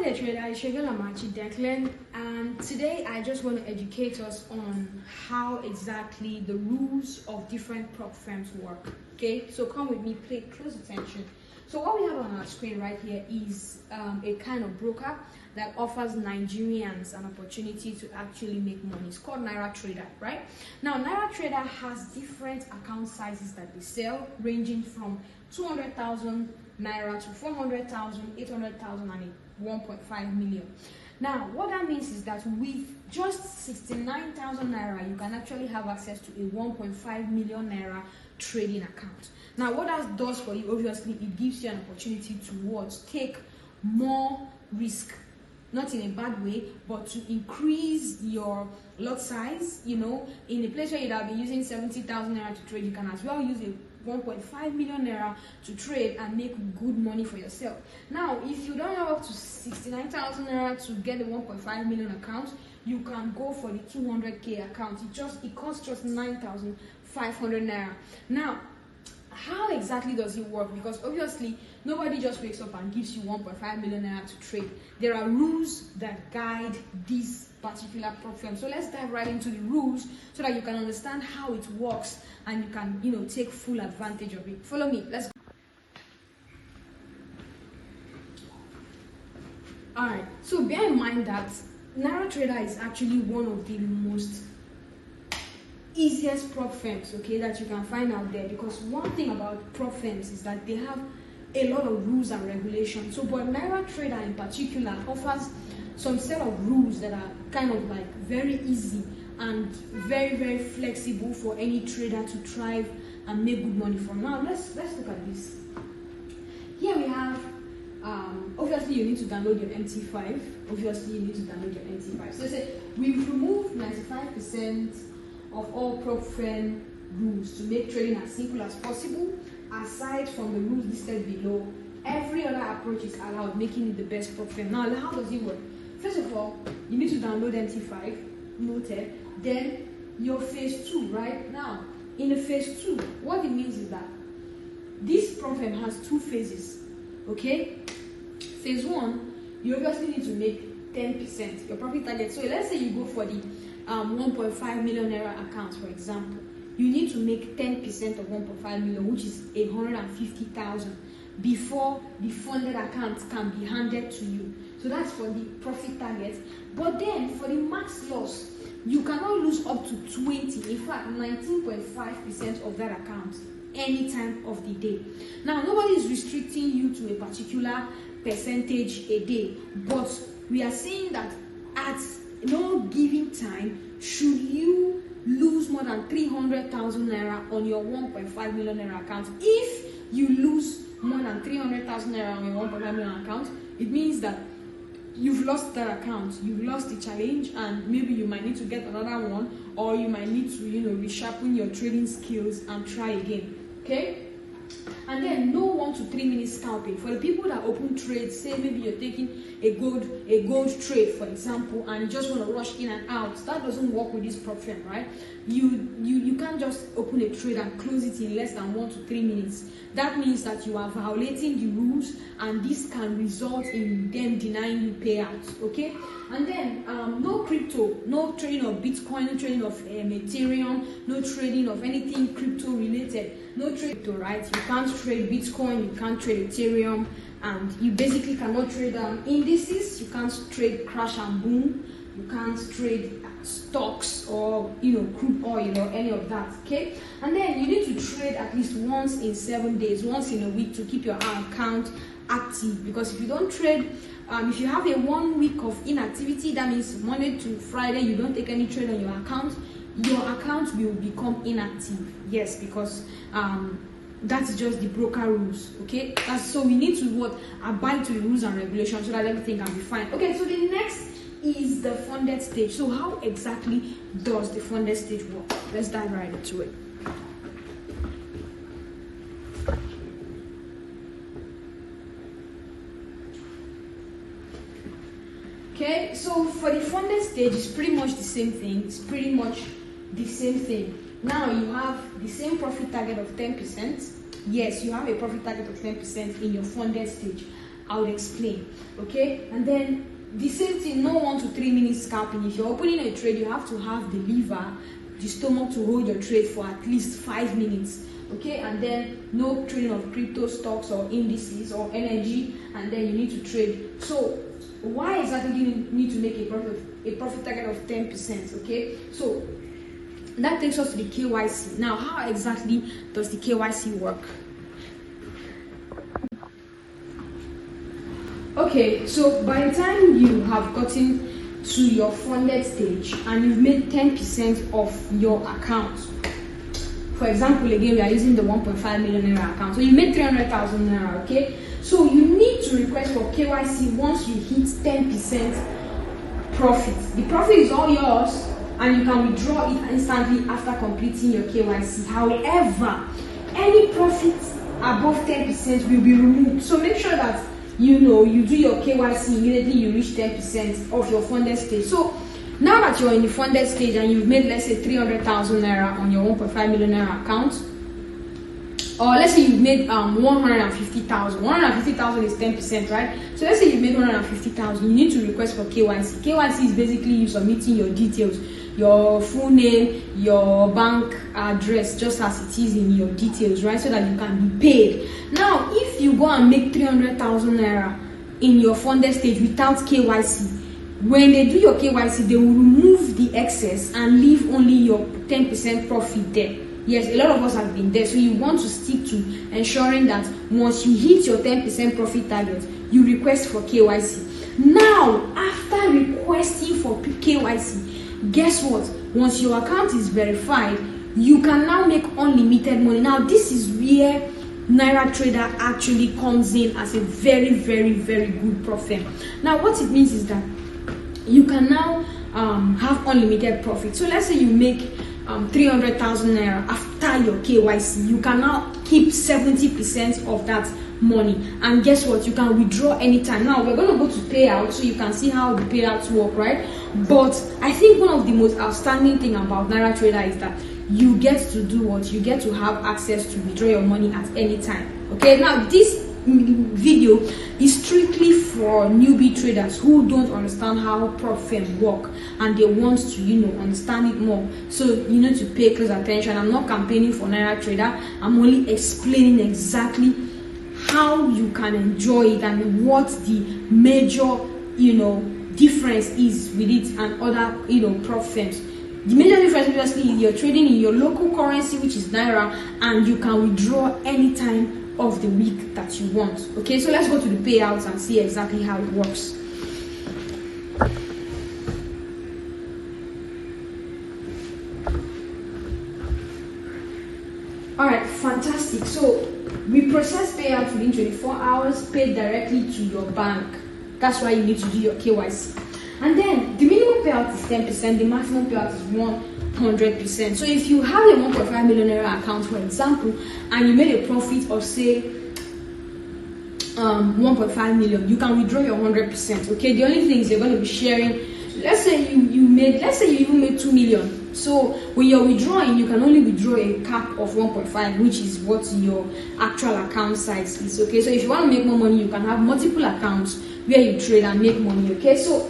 there, trader. It's Declan, and today I just want to educate us on how exactly the rules of different prop firms work. Okay, so come with me, pay close attention. So what we have on our screen right here is a kind of broker that offers Nigerians an opportunity to actually make money. It's called Naira Trader, right? Now, Naira Trader has different account sizes that they sell, ranging from 200,000 Naira to 400,000, 800,000, and 1.5 million. Now, what that means is that with just 69,000 Naira, you can actually have access to a 1.5 million Naira trading account. Now, what that does for you, obviously, it gives you an opportunity to take more risk, not in a bad way, but to increase your lot size. You know, in a place where you'd have been using 70,000 Naira to trade, you can as well use a 1.5 million Naira to trade and make good money for yourself. Now, if you don't have up to 69,000 Naira to get the 1.5 million account, you can go for the 200k account. It costs just 9,500 Naira. Now, how exactly does it work? Because obviously nobody just wakes up and gives you 1.5 million Naira to trade. There are rules that guide this particular prop firm. So let's dive right into the rules so that you can understand how it works and you can, take full advantage of it. Follow me. Let's go. All right. So bear in mind that Naira Trader is actually one of the most easiest prop firms, okay, that you can find out there, because one thing about prop firms is that they have a lot of rules and regulations. So but Naira Trader in particular offers some set of rules that are kind of like very easy and very, very flexible for any trader to thrive and make good money from. Now let's look at this. Here we have obviously you need to download your MT5. So say we've removed 95% of all prop firm rules to make trading as simple as possible. Aside from the rules listed below, every other approach is allowed, making it the best prop firm. Now, how does it work? First of all, you need to download MT5, noted. Then your phase 2, right? Now, in the phase 2, what it means is that this prop firm has 2 phases, okay? Phase 1, you obviously need to make 10%, your profit target. So let's say you go for the 1.5 million Naira account, for example. You need to make 10% of 1.5 million, which is 150,000, before the funded account can be handed to you. So that's for the profit target. But then for the max loss, you cannot lose up to 20, in fact 19.5% of that account any time of the day. Now, nobody is restricting you to a particular percentage a day, but we are saying that at no given time should you lose more than 300,000 Naira on your 1.5 million Naira account. If you lose more than 300,000 Naira on your 1.5 million account, it means that you've lost that account, you've lost the challenge, and maybe you might need to get another one, or you might need to, resharpen your trading skills and try again. Okay? And then no 1 to 3 minute scalping. For the people that open trades, say maybe you're taking a gold trade, for example, and you just want to rush in and out, that doesn't work with this prop firm, right? You can't just open a trade and close it in less than 1 to 3 minutes. That means that you are violating the rules, and this can result in them denying you payouts, okay? And then no crypto, no trading of Bitcoin, no trading of Ethereum, no trading of anything crypto related. No trade, right? You can't trade Bitcoin, you can't trade Ethereum, and you basically cannot trade indices. You can't trade crash and boom. You can't trade stocks or crude oil or any of that. Okay, and then you need to trade at least once in 7 days, once in a week, to keep your account active. Because if you don't trade, if you have a 1 week of inactivity, that means Monday to Friday you don't take any trade on your account will become inactive. Yes, because that's just the broker rules. Okay, so we need to abide to the rules and regulations so that everything can be fine. Okay, so the next is the funded stage. So how exactly does the funded stage work? Let's dive right into it. Okay, so for the funded stage, it's pretty much the same thing. Now you have the same profit target of 10%. Yes, you have a profit target of 10% in your funded stage. I will explain. Okay, and then the same thing, no 1 to 3 minutes scalping. If you're opening a trade, you have to have the liver, the stomach to hold your trade for at least 5 minutes. Okay, and then no trading of crypto stocks or indices or energy, and then you need to trade. So why exactly do you need to make a profit target of 10%? Okay, so that takes us to the KYC. Now, how exactly does the KYC work? Okay, so by the time you have gotten to your funded stage and you've made 10% of your account, for example, again, we are using the 1.5 million naira account, so you made 300,000 naira, okay? So you need to request for KYC once you hit 10% profit. The profit is all yours and you can withdraw it instantly after completing your KYC. However, any profit above 10% will be removed. So make sure that you do your KYC immediately you reach 10% of your funded stage. So now that you're in the funded stage and you've made, let's say, 300,000 naira on your 1.5 million naira account, or let's say you've made 150,000. 150,000 is 10%, right? So let's say you've made 150,000. You need to request for KYC. KYC is basically you submitting your details, your full name, your bank address, just as it is in your details, right? So that you can be paid. Now, if you go and make 300,000 naira in your funded stage without KYC, when they do your KYC, they will remove the excess and leave only your 10% profit there. Yes, a lot of us have been there. So you want to stick to ensuring that once you hit your 10% profit target, you request for KYC. Now, after requesting for KYC, guess what? Once your account is verified, you can now make unlimited money. Now, this is where Naira Trader actually comes in as a very, very, very good profit. Now, what it means is that you can now have unlimited profit. So let's say you make 300,000 naira after your KYC. You can now keep 70% of that money, and guess what? You can withdraw anytime. Now we're going to go to payouts so you can see how the payouts work, right? But I think one of the most outstanding thing about Naira Trader is that you get to do what? You get to have access to withdraw your money at any time. Okay, now this video is strictly for newbie traders who don't understand how prop firm work and they want to understand it more. So you need to pay close attention. I'm not campaigning for Naira Trader. I'm only explaining exactly how you can enjoy it and what the major difference is with it and other prop firms. The major difference obviously is you're trading in your local currency, which is Naira, and you can withdraw anytime of the week that you want. Okay, so let's go to the payouts and see exactly how it works. Alright, fantastic. So we process payouts within 24 hours, paid directly to your bank. That's why you need to do your KYC. And then the minimum payout is 10%, the maximum payout is 100%. So if you have a 1.5 million naira account, for example, and you made a profit of say 1.5 million, you can withdraw your 100%. Okay, the only thing is you're going to be sharing. Let's say you even made 2 million. So when you're withdrawing, you can only withdraw a cap of 1.5, which is what your actual account size is. Okay, so if you want to make more money, you can have multiple accounts where you trade and make money. Okay, so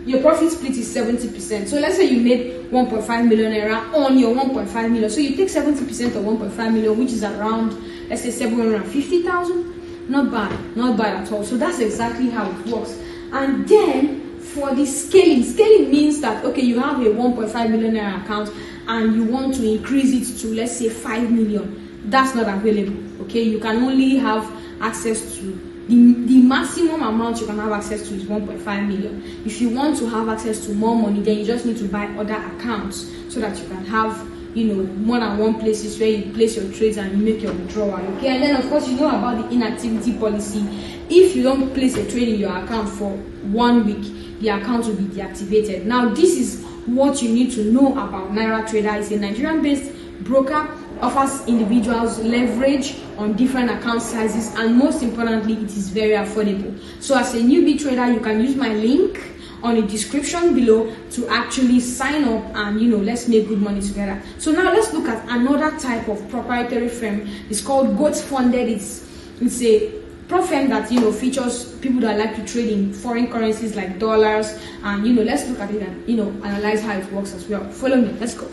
your profit split is 70%. So let's say you made 1.5 million naira on your 1.5 million. So you take 70% of 1.5 million, which is around, let's say, 750,000. Not bad at all. So that's exactly how it works. And then for the scaling means that, okay, you have a 1.5 million naira account and you want to increase it to, let's say, 5 million. That's not available. Okay, you can only have access to the maximum amount you can have access to is 1.5 million. If you want to have access to more money, then you just need to buy other accounts so that you can have more than one places where you place your trades and you make your withdrawal. Okay, and then of course you know about the inactivity policy. If you don't place a trade in your account for 1 week, the account will be deactivated. Now this is what you need to know about Naira Trader. It's a Nigerian-based broker, offers individuals leverage on different account sizes, and most importantly, it is very affordable. So as a newbie trader, you can use my link on the description below to actually sign up and let's make good money together. So now let's look at another type of proprietary firm. It's called Goat Funded. It's a prop firm that features people that like to trade in foreign currencies like dollars, and let's look at it and analyze how it works as well. Follow me, let's go.